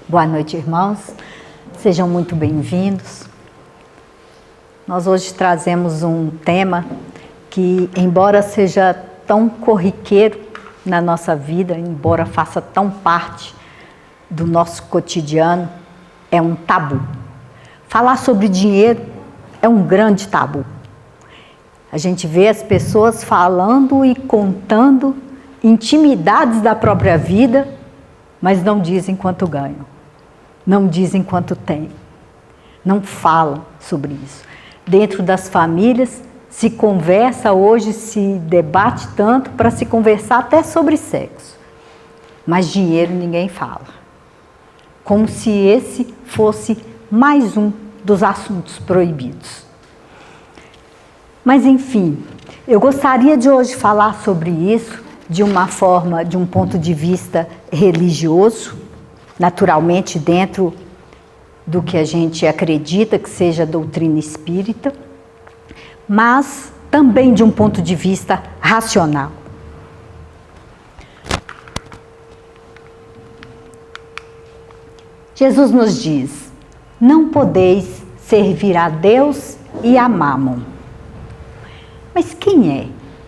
Boa noite, irmãos. Sejam muito bem-vindos. Nós hoje trazemos um tema que, embora seja tão corriqueiro na nossa vida, embora faça tão parte do nosso cotidiano, é um tabu. Falar sobre dinheiro é um grande tabu. A gente vê as pessoas falando e contando intimidades da própria vida, mas não dizem quanto ganham. Não dizem quanto tem, não falam sobre isso. Dentro das famílias se conversa hoje, se debate tanto para se conversar até sobre sexo. Mas dinheiro ninguém fala. Como se esse fosse mais um dos assuntos proibidos. Mas enfim, eu gostaria de hoje falar sobre isso de uma forma, de um ponto de vista religioso, naturalmente dentro do que a gente acredita que seja a doutrina espírita, mas também de um ponto de vista racional. Jesus nos diz: não podeis servir a Deus e a Mámon. Mas quem é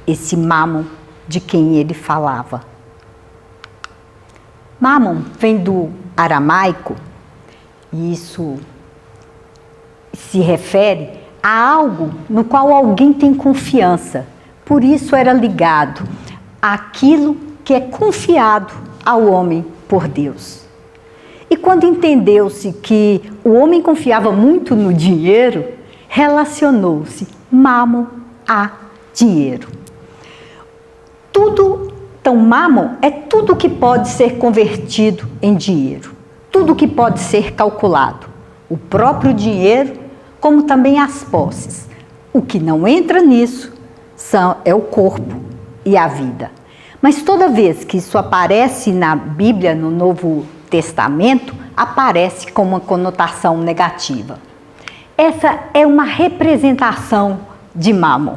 esse Mámon de quem ele falava? Mámon vem do aramaico, e isso se refere a algo no qual alguém tem confiança. Por isso era ligado àquilo que é confiado ao homem por Deus. E quando entendeu-se que o homem confiava muito no dinheiro, relacionou-se Mámon a dinheiro. Então, Mámon é tudo que pode ser convertido em dinheiro, tudo que pode ser calculado, o próprio dinheiro, como também as posses. O que não entra nisso é o corpo e a vida. Mas toda vez que isso aparece na Bíblia, no Novo Testamento, aparece com uma conotação negativa. Essa é uma representação de Mámon.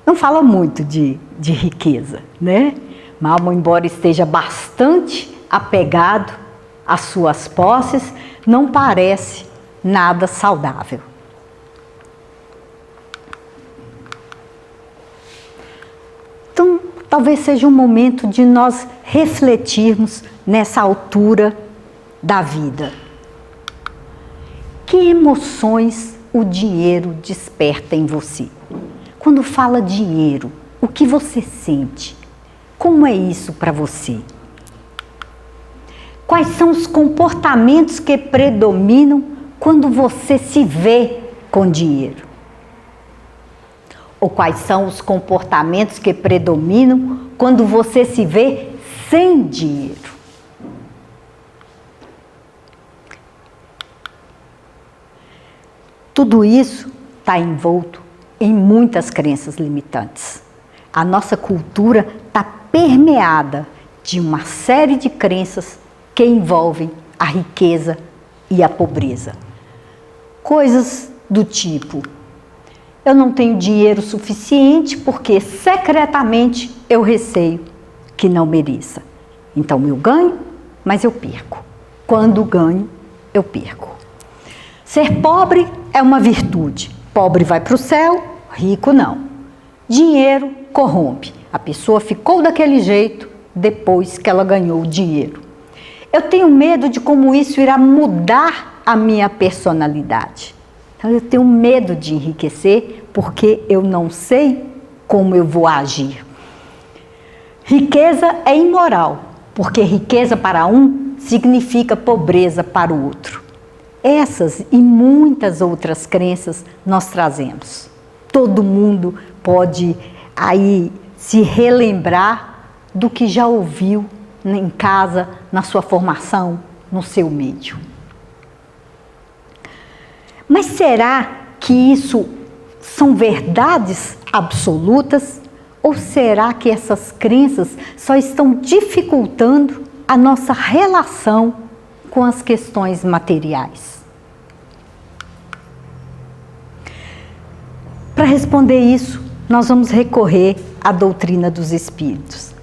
Não fala muito de riqueza, né? Mámon, embora esteja bastante apegado às suas posses, não parece nada saudável. Então, talvez seja um momento de nós refletirmos nessa altura da vida. Que emoções o dinheiro desperta em você? Quando fala dinheiro, o que você sente? Como é isso para você? Quais são os comportamentos que predominam quando você se vê com dinheiro? Ou quais são os comportamentos que predominam quando você se vê sem dinheiro? Tudo isso está envolto em muitas crenças limitantes. A nossa cultura está permeada de uma série de crenças que envolvem a riqueza e a pobreza. Coisas do tipo: eu não tenho dinheiro suficiente porque secretamente eu receio que não mereça. Então eu ganho, mas eu perco. Quando ganho, eu perco. Ser pobre é uma virtude. Pobre vai para o céu, rico não. Dinheiro corrompe. A pessoa ficou daquele jeito depois que ela ganhou o dinheiro. Eu tenho medo de como isso irá mudar a minha personalidade. Então, eu tenho medo de enriquecer porque eu não sei como eu vou agir. Riqueza é imoral, porque riqueza para um significa pobreza para o outro. Essas e muitas outras crenças nós trazemos. Todo mundo pode aí se relembrar do que já ouviu em casa, na sua formação, no seu meio. Mas será que isso são verdades absolutas? Ou será que essas crenças só estão dificultando a nossa relação com as questões materiais? Para responder isso, nós vamos recorrer à doutrina dos Espíritos.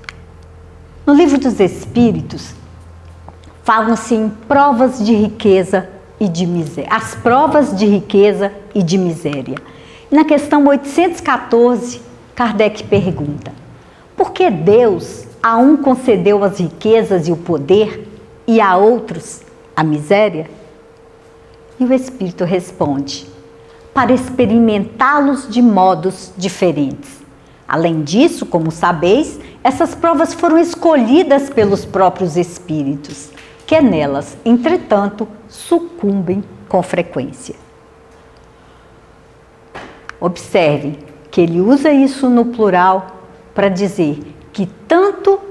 No Livro dos Espíritos, falam-se em provas de riqueza e de miséria. As provas de riqueza e de miséria. Na questão 814, Kardec pergunta: por que Deus a um concedeu as riquezas e o poder e a outros a miséria? E o Espírito responde: para experimentá-los de modos diferentes. Além disso, como sabeis, essas provas foram escolhidas pelos próprios espíritos, que nelas, entretanto, sucumbem com frequência. Observem que ele usa isso no plural para dizer que tanto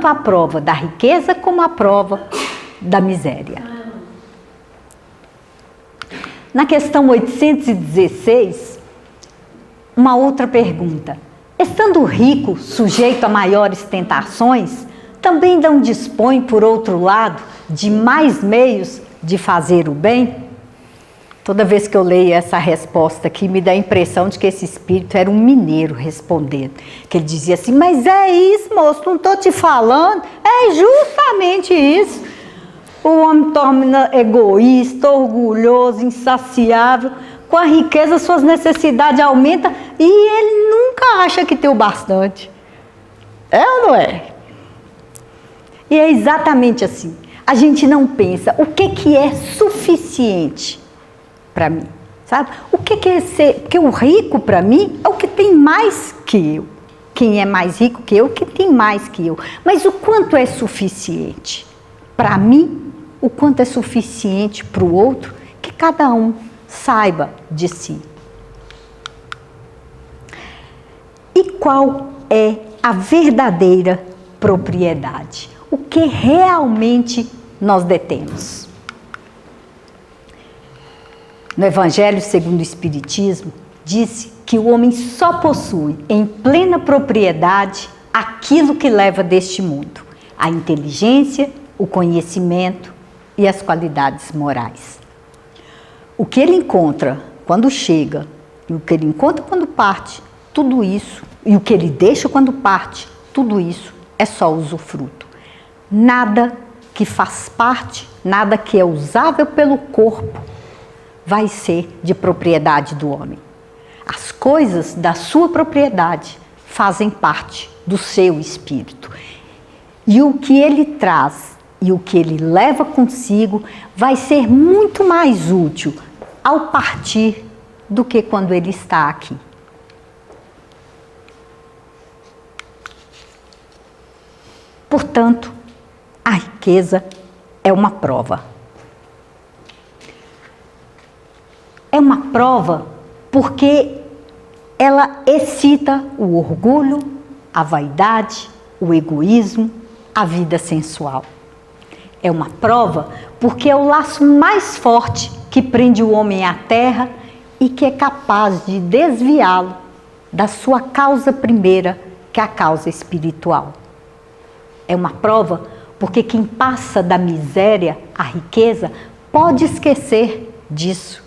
a prova da riqueza como a prova da miséria. Na questão 816, uma outra pergunta: estando rico, sujeito a maiores tentações, também não dispõe, por outro lado, de mais meios de fazer o bem? Toda vez que eu leio essa resposta aqui, me dá a impressão de que esse espírito era um mineiro respondendo. Que ele dizia assim: mas é isso, moço, não estou te falando, é justamente isso. O homem torna egoísta, orgulhoso, insaciável. Com a riqueza, suas necessidades aumentam e ele nunca acha que tem o bastante. É ou não é? E é exatamente assim. A gente não pensa o que é suficiente para mim, sabe? O que é ser? Porque o rico, para mim, é o que tem mais que eu. Quem é mais rico que eu, que tem mais que eu. Mas o quanto é suficiente para mim, o quanto é suficiente para o outro, que cada um saiba de si. E qual é a verdadeira propriedade? O que realmente nós detemos? No Evangelho segundo o Espiritismo, disse que o homem só possui em plena propriedade aquilo que leva deste mundo: a inteligência, o conhecimento e as qualidades morais. O que ele encontra quando chega e o que ele encontra quando parte, tudo isso, e o que ele deixa quando parte, tudo isso é só usufruto. Nada que faz parte, nada que é usável pelo corpo, vai ser de propriedade do homem. As coisas da sua propriedade fazem parte do seu espírito. E o que ele traz e o que ele leva consigo vai ser muito mais útil ao partir do que quando ele está aqui. Portanto, a riqueza é uma prova. É uma prova porque ela excita o orgulho, a vaidade, o egoísmo, a vida sensual. É uma prova porque é o laço mais forte que prende o homem à terra e que é capaz de desviá-lo da sua causa primeira, que é a causa espiritual. É uma prova porque quem passa da miséria à riqueza pode esquecer disso.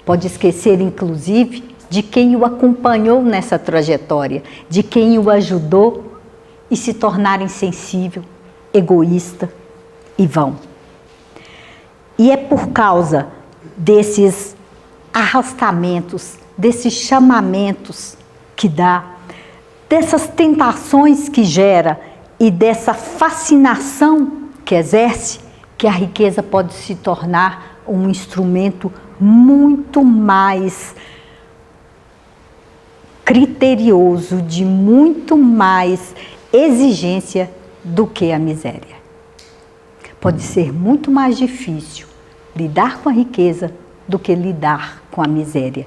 Pode esquecer, inclusive, de quem o acompanhou nessa trajetória, de quem o ajudou e se tornar insensível, egoísta e vão. E é por causa desses arrastamentos, desses chamamentos que dá, dessas tentações que gera e dessa fascinação que exerce, que a riqueza pode se tornar um instrumento muito mais criterioso, de muito mais exigência do que a miséria. Pode ser muito mais difícil lidar com a riqueza do que lidar com a miséria.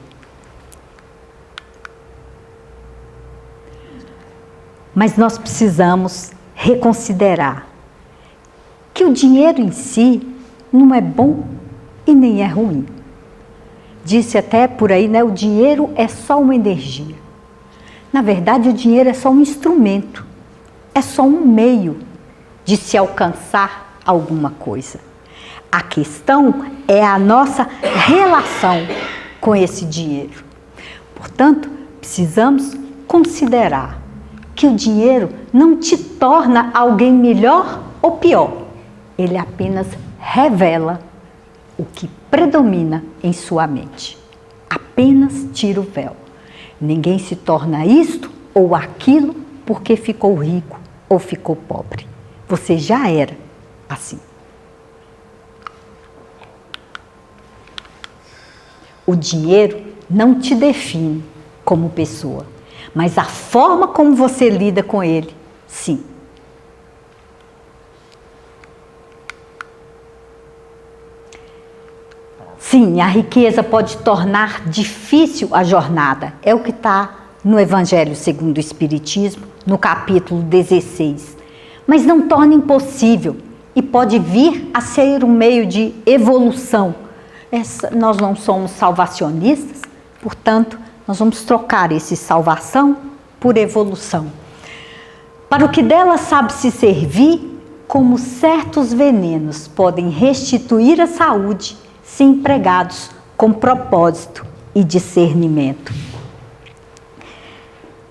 Mas nós precisamos reconsiderar que o dinheiro em si não é bom e nem é ruim. Disse até por aí, né? O dinheiro é só uma energia. Na verdade, o dinheiro é só um instrumento, é só um meio de se alcançar alguma coisa. A questão é a nossa relação com esse dinheiro. Portanto, precisamos considerar que o dinheiro não te torna alguém melhor ou pior. ele apenas revela o que predomina em sua mente. Apenas tira o véu. Ninguém se torna isto ou aquilo porque ficou rico ou ficou pobre. Você já era assim. O dinheiro não te define como pessoa, mas a forma como você lida com ele, sim. Sim, a riqueza pode tornar difícil a jornada. É o que está no Evangelho segundo o Espiritismo, no capítulo 16. Mas não torna impossível e pode vir a ser um meio de evolução. Nós não somos salvacionistas, portanto, nós vamos trocar esse salvação por evolução. Para o que dela sabe se servir, como certos venenos podem restituir a saúde se empregados com propósito e discernimento.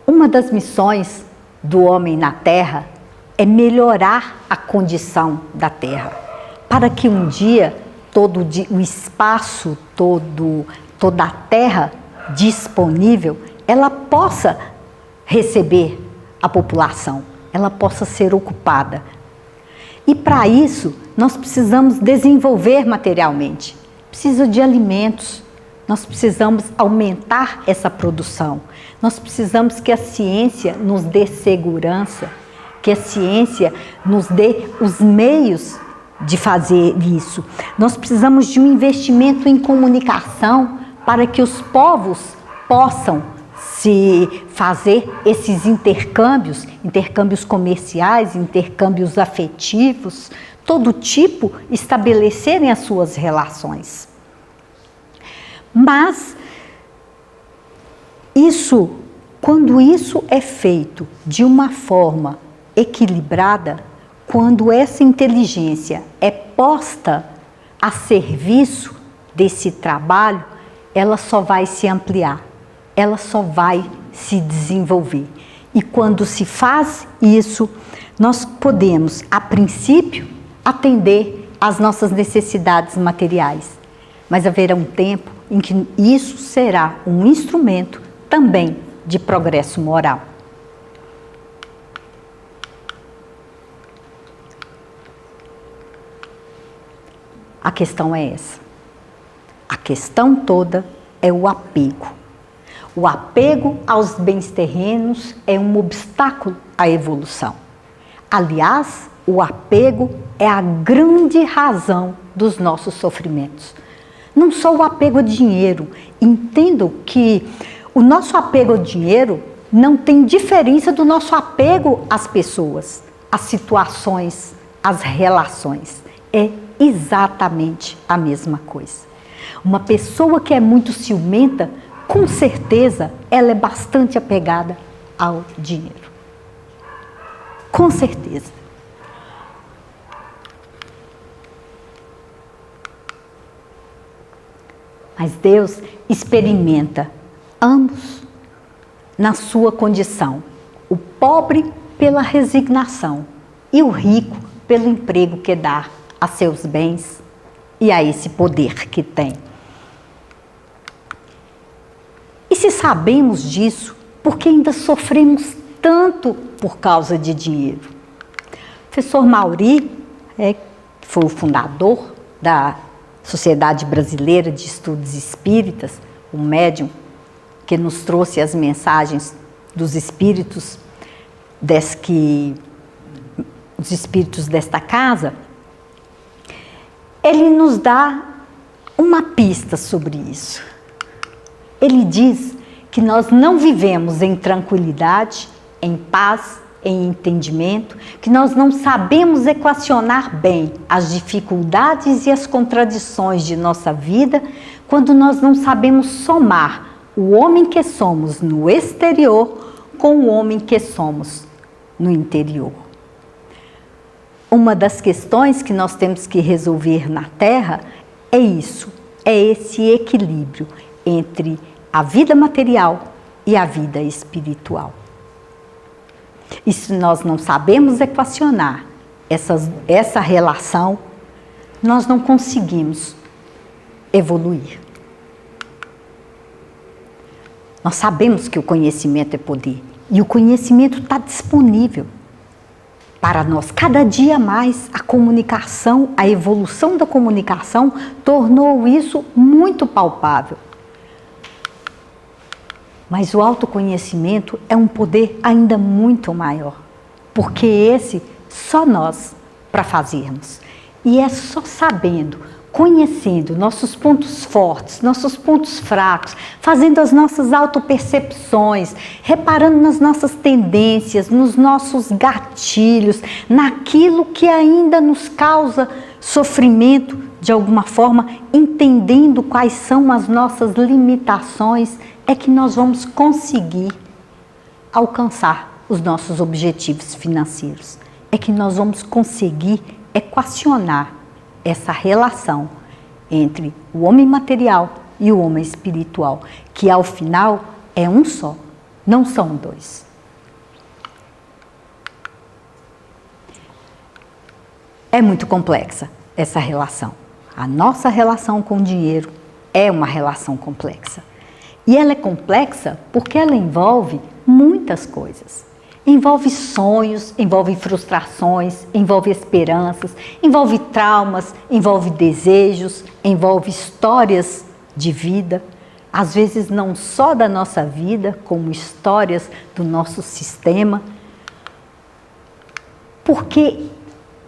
Uma das missões do homem na Terra é melhorar a condição da Terra, para que um dia todo o espaço, toda a Terra disponível, ela possa receber a população, ela possa ser ocupada. E para isso, nós precisamos desenvolver materialmente. Precisa de alimentos, nós precisamos aumentar essa produção, nós precisamos que a ciência nos dê segurança, que a ciência nos dê os meios de fazer isso. Nós precisamos de um investimento em comunicação para que os povos possam se fazer esses intercâmbios comerciais, intercâmbios afetivos, todo tipo, estabelecerem as suas relações. Mas quando isso é feito de uma forma equilibrada, quando essa inteligência é posta a serviço desse trabalho, ela só vai se ampliar, ela só vai se desenvolver. E quando se faz isso, nós podemos, a princípio, atender às nossas necessidades materiais. Mas haverá um tempo em que isso será um instrumento também de progresso moral. A questão é essa. A questão toda é o apego. O apego aos bens terrenos é um obstáculo à evolução. Aliás, o apego é a grande razão dos nossos sofrimentos. Não só o apego ao dinheiro. Entendo que o nosso apego ao dinheiro não tem diferença do nosso apego às pessoas, às situações, às relações. É exatamente a mesma coisa. Uma pessoa que é muito ciumenta, com certeza, ela é bastante apegada ao dinheiro. Com certeza. Mas Deus experimenta ambos na sua condição. O pobre pela resignação e o rico pelo emprego que dá a seus bens e a esse poder que tem. E se sabemos disso, por que ainda sofremos tanto por causa de dinheiro? O professor Mauri, que foi o fundador da Sociedade Brasileira de Estudos Espíritas, o médium que nos trouxe as mensagens dos espíritos, os espíritos desta casa, ele nos dá uma pista sobre isso. Ele diz que nós não vivemos em tranquilidade, em paz, em entendimento, que nós não sabemos equacionar bem as dificuldades e as contradições de nossa vida quando nós não sabemos somar o homem que somos no exterior com o homem que somos no interior. Uma das questões que nós temos que resolver na Terra é isso, é esse equilíbrio entre a vida material e a vida espiritual. E se nós não sabemos equacionar essa relação, nós não conseguimos evoluir. Nós sabemos que o conhecimento é poder e o conhecimento está disponível para nós. Cada dia mais a comunicação, a evolução da comunicação tornou isso muito palpável. Mas o autoconhecimento é um poder ainda muito maior, porque esse só nós para fazermos. E é só sabendo, conhecendo nossos pontos fortes, nossos pontos fracos, fazendo as nossas autopercepções, reparando nas nossas tendências, nos nossos gatilhos, naquilo que ainda nos causa sofrimento de alguma forma, entendendo quais são as nossas limitações, é que nós vamos conseguir alcançar os nossos objetivos financeiros. É que nós vamos conseguir equacionar essa relação entre o homem material e o homem espiritual, que ao final é um só, não são dois. É muito complexa essa relação. A nossa relação com o dinheiro é uma relação complexa. E ela é complexa porque ela envolve muitas coisas. Envolve sonhos, envolve frustrações, envolve esperanças, envolve traumas, envolve desejos, envolve histórias de vida. Às vezes não só da nossa vida, como histórias do nosso sistema. Porque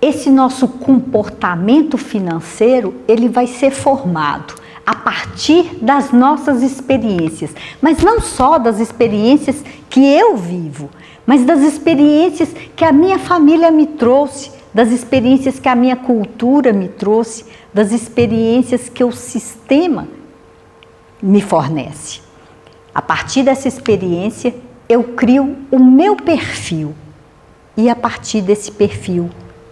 esse nosso comportamento financeiro, ele vai ser formado a partir das nossas experiências, mas não só das experiências que eu vivo, mas das experiências que a minha família me trouxe, das experiências que a minha cultura me trouxe, das experiências que o sistema me fornece. A partir dessa experiência, eu crio o meu perfil e a partir desse perfil,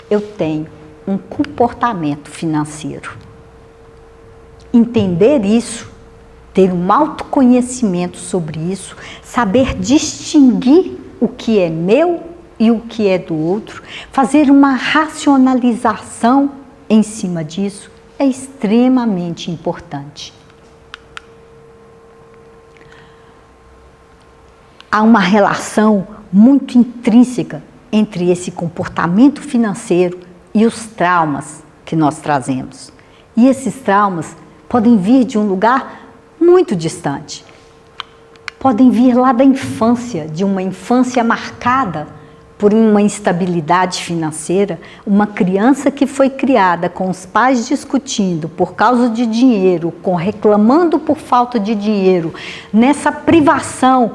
eu tenho um comportamento financeiro. Entender isso, ter um autoconhecimento sobre isso, saber distinguir o que é meu e o que é do outro, fazer uma racionalização em cima disso é extremamente importante. Há uma relação muito intrínseca entre esse comportamento financeiro e os traumas que nós trazemos. E esses traumas podem vir de um lugar muito distante. Podem vir lá da infância, de uma infância marcada por uma instabilidade financeira, uma criança que foi criada com os pais discutindo por causa de dinheiro, reclamando por falta de dinheiro, nessa privação,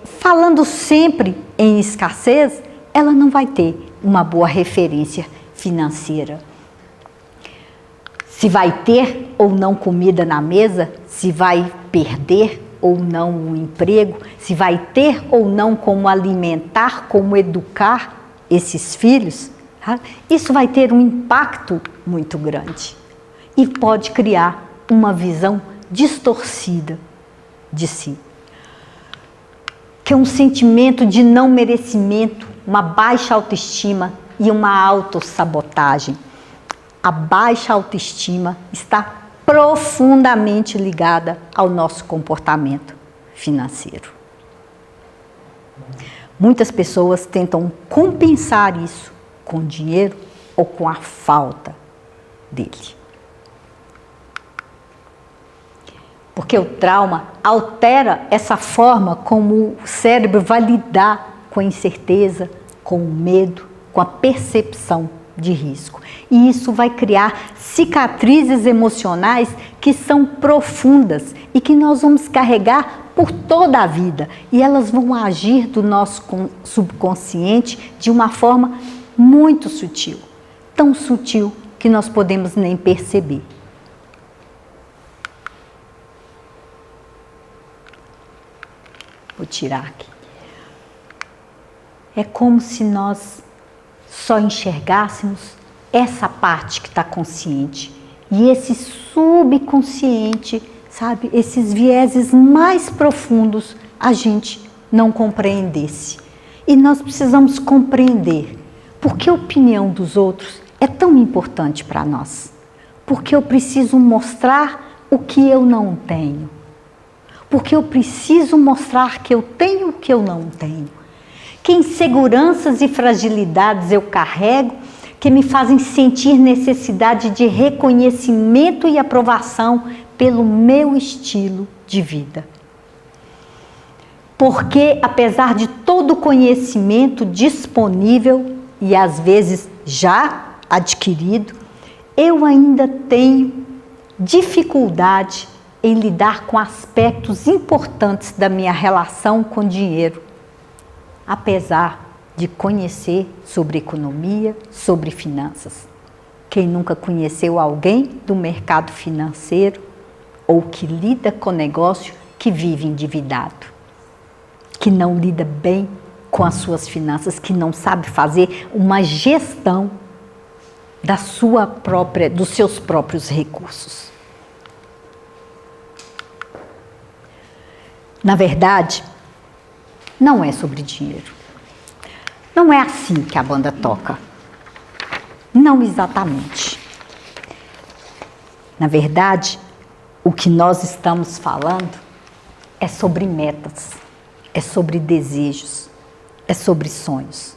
falando sempre em escassez, ela não vai ter uma boa referência financeira. Se vai ter ou não comida na mesa, se vai perder ou não um emprego, se vai ter ou não como alimentar, como educar esses filhos, tá? Isso vai ter um impacto muito grande e pode criar uma visão distorcida de si, que é um sentimento de não merecimento, uma baixa autoestima e uma autossabotagem. A baixa autoestima está profundamente ligada ao nosso comportamento financeiro. Muitas pessoas tentam compensar isso com dinheiro ou com a falta dele. Porque o trauma altera essa forma como o cérebro vai lidar com a incerteza, com o medo, com a percepção de risco. E isso vai criar cicatrizes emocionais que são profundas e que nós vamos carregar por toda a vida. E elas vão agir do nosso subconsciente de uma forma muito sutil. Tão sutil que nós podemos nem perceber. Vou tirar aqui. É como se nós só enxergássemos essa parte que está consciente e esse subconsciente, sabe, esses vieses mais profundos a gente não compreendesse. E nós precisamos compreender, Por que a opinião dos outros é tão importante para nós? Porque eu preciso mostrar o que eu não tenho. Porque eu preciso mostrar que eu tenho o que eu não tenho. Que inseguranças e fragilidades eu carrego que me fazem sentir necessidade de reconhecimento e aprovação pelo meu estilo de vida. Porque, apesar de todo o conhecimento disponível e às vezes já adquirido, eu ainda tenho dificuldade em lidar com aspectos importantes da minha relação com o dinheiro, apesar de conhecer sobre economia, sobre finanças. Quem nunca conheceu alguém do mercado financeiro ou que lida com negócio que vive endividado, que não lida bem com as suas finanças, que não sabe fazer uma gestão dos seus próprios recursos. Na verdade, não é sobre dinheiro. Não é assim que a banda toca. Não exatamente. Na verdade, o que nós estamos falando é sobre metas, é sobre desejos, é sobre sonhos,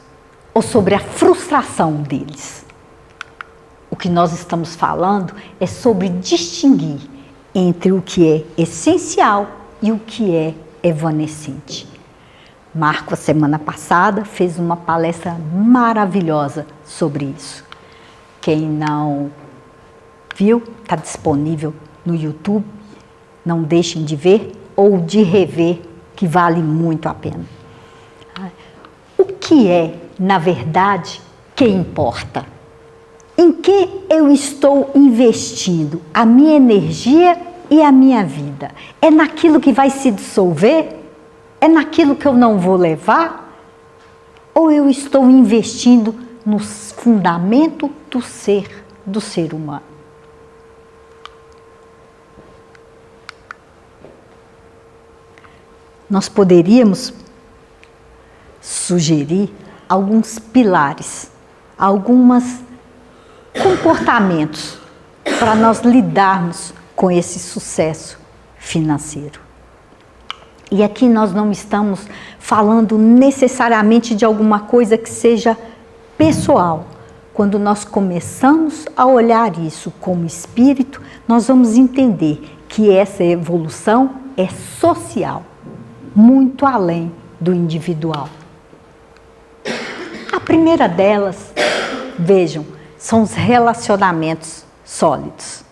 ou sobre a frustração deles. O que nós estamos falando é sobre distinguir entre o que é essencial e o que é evanescente. Marco, a semana passada, fez uma palestra maravilhosa sobre isso. Quem não viu, está disponível no YouTube. Não deixem de ver ou de rever, que vale muito a pena. O que é, na verdade, que importa? Em que eu estou investindo a minha energia e a minha vida? É naquilo que vai se dissolver? É naquilo que eu não vou levar? Ou eu estou investindo no fundamento do ser humano? Nós poderíamos sugerir alguns pilares, alguns comportamentos para nós lidarmos com esse sucesso financeiro. E aqui nós não estamos falando necessariamente de alguma coisa que seja pessoal. Quando nós começamos a olhar isso como espírito, nós vamos entender que essa evolução é social, muito além do individual. A primeira delas, vejam, são os relacionamentos sólidos.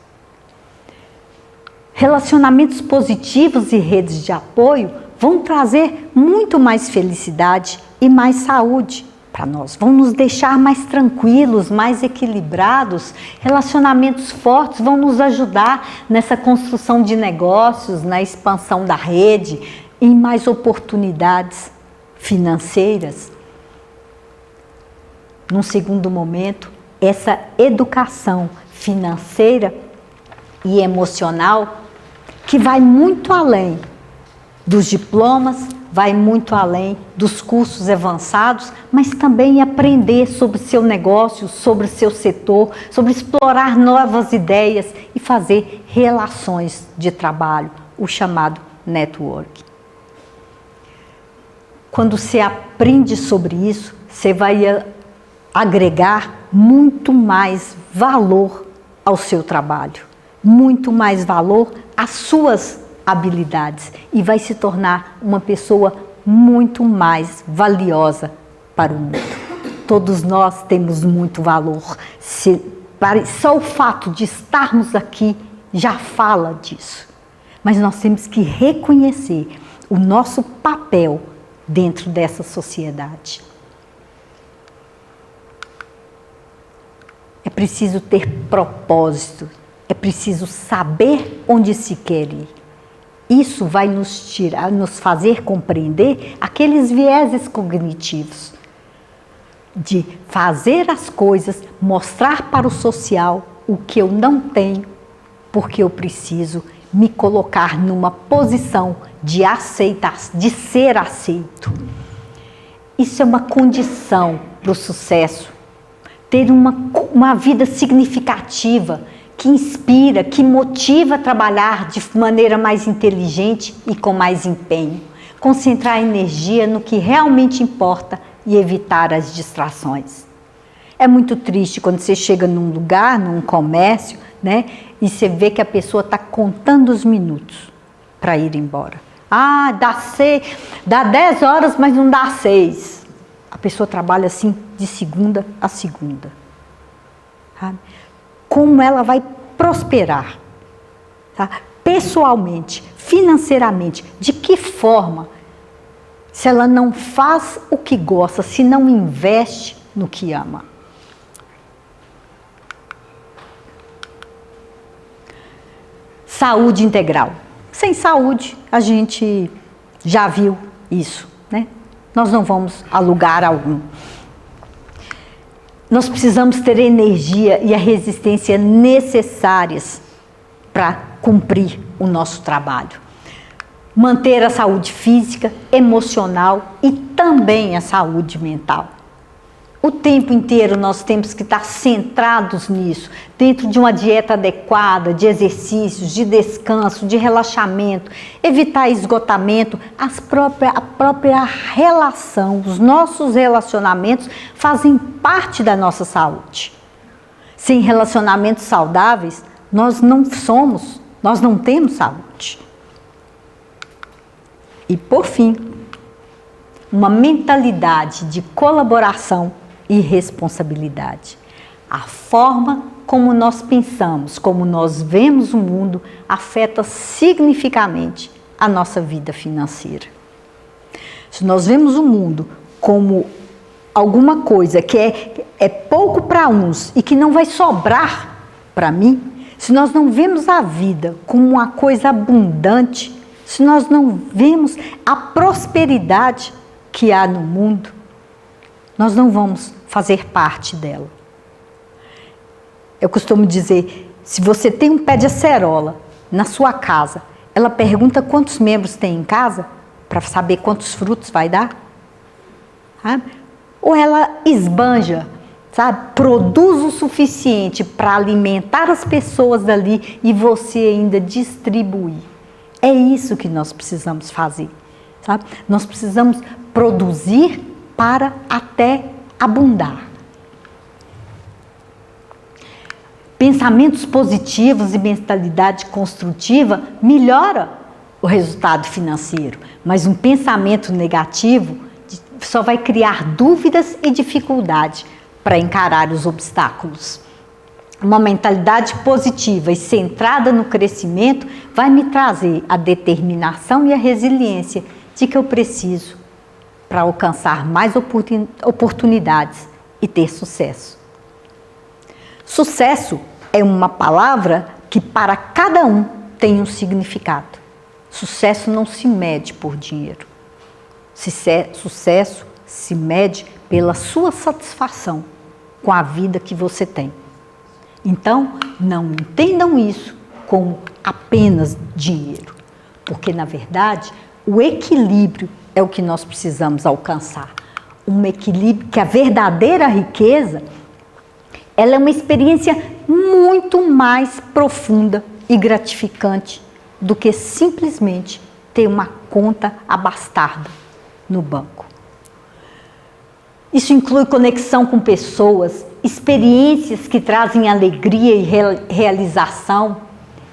Relacionamentos positivos e redes de apoio vão trazer muito mais felicidade e mais saúde para nós. Vão nos deixar mais tranquilos, mais equilibrados. Relacionamentos fortes vão nos ajudar nessa construção de negócios, na expansão da rede, em mais oportunidades financeiras. Num segundo momento, essa educação financeira e emocional que vai muito além dos diplomas, vai muito além dos cursos avançados, mas também aprender sobre seu negócio, sobre seu setor, sobre explorar novas ideias e fazer relações de trabalho, o chamado network. Quando você aprende sobre isso, você vai agregar muito mais valor ao seu trabalho, muito mais valor às suas habilidades e vai se tornar uma pessoa muito mais valiosa para o mundo. Todos nós temos muito valor. Só o fato de estarmos aqui já fala disso. Mas nós temos que reconhecer o nosso papel dentro dessa sociedade. É preciso ter propósito, é preciso saber onde se quer ir. Isso vai nos fazer compreender aqueles vieses cognitivos de fazer as coisas, mostrar para o social o que eu não tenho, porque eu preciso me colocar numa posição de aceitar, de ser aceito. Isso é uma condição para o sucesso ter uma vida significativa, que inspira, que motiva a trabalhar de maneira mais inteligente e com mais empenho. Concentrar a energia no que realmente importa e evitar as distrações. É muito triste quando você chega num lugar, num comércio, né, e você vê que a pessoa está contando os minutos para ir embora. Ah, dá 10 horas, mas não dá 6. A pessoa trabalha assim de segunda a segunda. Sabe? Como ela vai prosperar? Tá? Pessoalmente, financeiramente, de que forma? Se ela não faz o que gosta, se não investe no que ama. Saúde integral. Sem saúde, a gente já viu isso, né? Nós não vamos a lugar algum. Nós precisamos ter energia e a resistência necessárias para cumprir o nosso trabalho. Manter a saúde física, emocional e também a saúde mental. O tempo inteiro nós temos que estar centrados nisso, dentro de uma dieta adequada, de exercícios, de descanso, de relaxamento, evitar esgotamento, a própria relação, os nossos relacionamentos fazem parte da nossa saúde. Sem relacionamentos saudáveis, nós não temos saúde. E por fim, uma mentalidade de colaboração e responsabilidade. A forma como nós pensamos, como nós vemos o mundo, afeta significativamente a nossa vida financeira. Se nós vemos o mundo como alguma coisa que é pouco para uns e que não vai sobrar para mim, se nós não vemos a vida como uma coisa abundante, se nós não vemos a prosperidade que há no mundo, nós não vamos fazer parte dela. Eu costumo dizer, se você tem um pé de acerola na sua casa, ela pergunta quantos membros tem em casa para saber quantos frutos vai dar? Sabe? Ou ela esbanja, sabe? Produz o suficiente para alimentar as pessoas dali e você ainda distribuir. É isso que nós precisamos fazer, sabe? Nós precisamos produzir para até abundar. Pensamentos positivos e mentalidade construtiva melhora o resultado financeiro, mas um pensamento negativo só vai criar dúvidas e dificuldade para encarar os obstáculos. Uma mentalidade positiva e centrada no crescimento vai me trazer a determinação e a resiliência de que eu preciso para alcançar mais oportunidades e ter sucesso. Sucesso é uma palavra que para cada um tem um significado. Sucesso não se mede por dinheiro. Sucesso se mede pela sua satisfação com a vida que você tem. Então, não entendam isso como apenas dinheiro, porque na verdade o equilíbrio é o que nós precisamos alcançar. Um equilíbrio, que a verdadeira riqueza, ela é uma experiência muito mais profunda e gratificante do que simplesmente ter uma conta abastada no banco. Isso inclui conexão com pessoas, experiências que trazem alegria e realização,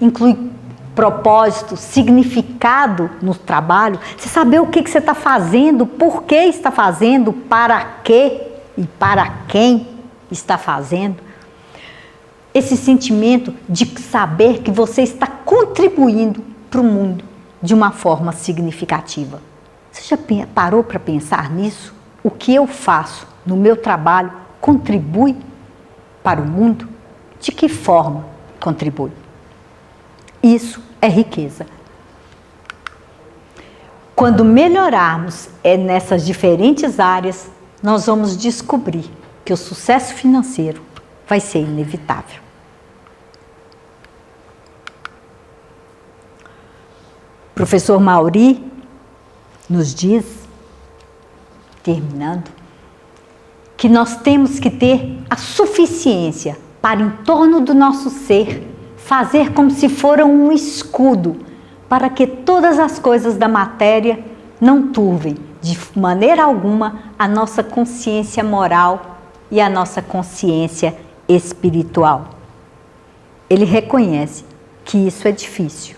inclui propósito, significado no trabalho, você saber o que você está fazendo, por que está fazendo, para quê e para quem está fazendo. Esse sentimento de saber que você está contribuindo para o mundo de uma forma significativa. Você já parou para pensar nisso? O que eu faço no meu trabalho contribui para o mundo? De que forma contribui? Isso é riqueza. Quando melhorarmos nessas diferentes áreas, nós vamos descobrir que o sucesso financeiro vai ser inevitável. O professor Mauri nos diz, terminando, que nós temos que ter a suficiência para, em torno do nosso ser, fazer como se for um escudo, para que todas as coisas da matéria não turvem de maneira alguma a nossa consciência moral e a nossa consciência espiritual. Ele reconhece que isso é difícil.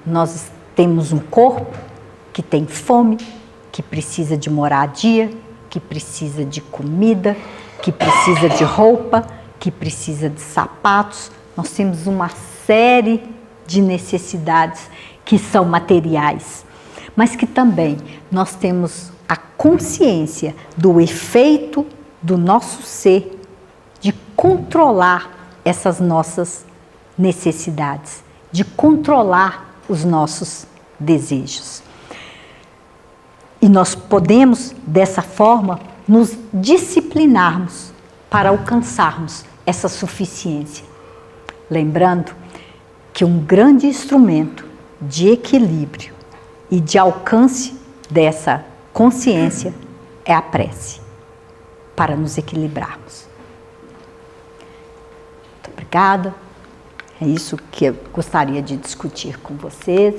Nós temos um corpo que tem fome, que precisa de moradia, que precisa de comida, que precisa de roupa, que precisa de sapatos. Nós temos uma série de necessidades que são materiais, mas que também nós temos a consciência do efeito do nosso ser de controlar essas nossas necessidades, de controlar os nossos desejos. E nós podemos, dessa forma, nos disciplinarmos para alcançarmos essa suficiência. Lembrando que um grande instrumento de equilíbrio e de alcance dessa consciência é a prece, para nos equilibrarmos. Muito obrigada. É isso que eu gostaria de discutir com vocês.